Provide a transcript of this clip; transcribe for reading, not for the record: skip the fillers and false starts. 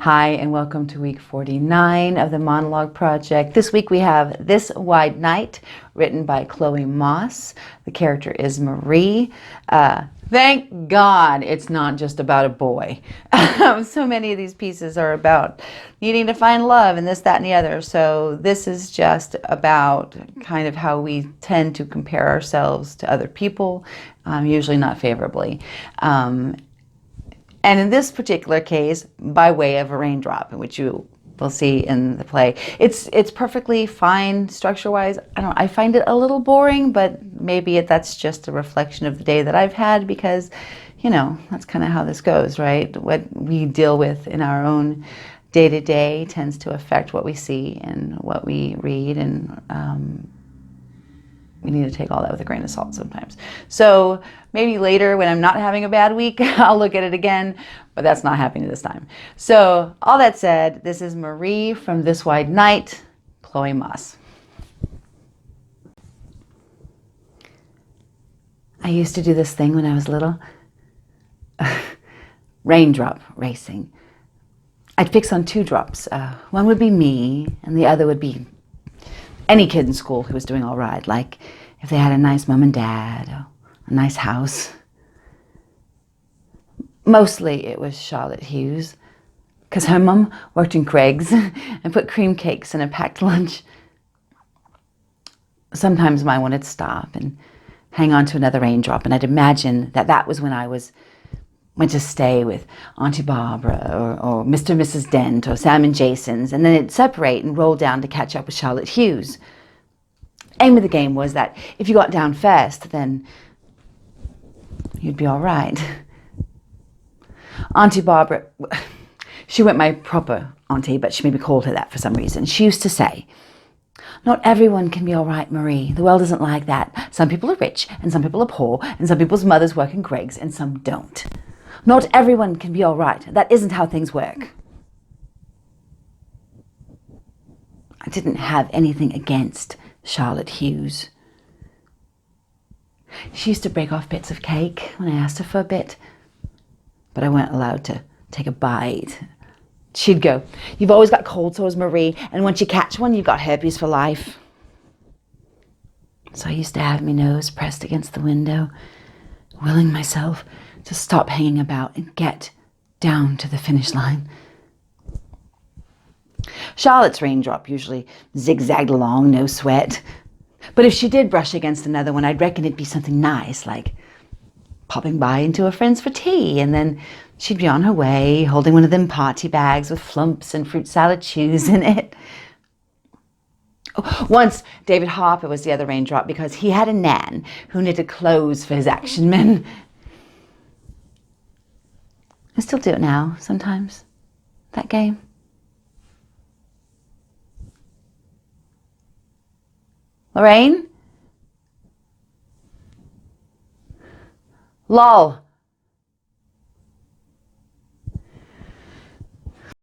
Hi, and welcome to week 49 of the Monologue Project. This week we have This Wide Night, written by Chloe Moss. The character is Marie. Thank God it's not just about a boy. So many of these pieces are about needing to find love and this, that, and the other. So this is just about kind of how we tend to compare ourselves to other people, usually not favorably. And in this particular case, by way of a raindrop, which you will see in the play. It's perfectly fine structure-wise. I find it a little boring, but maybe that's just a reflection of the day that I've had because, that's kind of how this goes, right? What we deal with in our own day-to-day tends to affect what we see and what we read, and we need to take all that with a grain of salt sometimes. So maybe later when I'm not having a bad week, I'll look at it again, but that's not happening this time. So all that said, this is Marie from This Wide Night, Chloe Moss. I used to do this thing when I was little. Raindrop racing. I'd fix on two drops. One would be me, and the other would be any kid in school who was doing all right, like if they had a nice mom and dad, or a nice house. Mostly it was Charlotte Hughes, because her mom worked in Craig's and put cream cakes in a packed lunch. Sometimes mine wanted to stop and hang on to another raindrop, and I'd imagine that was when I went to stay with Auntie Barbara or Mr. and Mrs. Dent or Sam and Jason's, and then it'd separate and roll down to catch up with Charlotte Hughes. Aim of the game was that if you got down first, then you'd be all right. Auntie Barbara, she weren't my proper auntie, but she maybe called her that for some reason. She used to say, "Not everyone can be all right, Marie. The world isn't like that. Some people are rich, and some people are poor, and some people's mothers work in Greg's, and some don't. Not everyone can be all right. That isn't how things work." I didn't have anything against Charlotte Hughes. She used to break off bits of cake when I asked her for a bit, but I weren't allowed to take a bite. She'd go, "You've always got cold sores, Marie, and once you catch one, you've got herpes for life." So I used to have my nose pressed against the window, willing myself to stop hanging about and get down to the finish line. Charlotte's raindrop usually zigzagged along, no sweat. But if she did brush against another one, I'd reckon it'd be something nice, like popping by into a friend's for tea, and then she'd be on her way, holding one of them party bags with flumps and fruit salad chews in it. Oh, once, David Harper was the other raindrop because he had a nan who knitted clothes for his action men. I still do it now, sometimes, that game. Lorraine? Lol.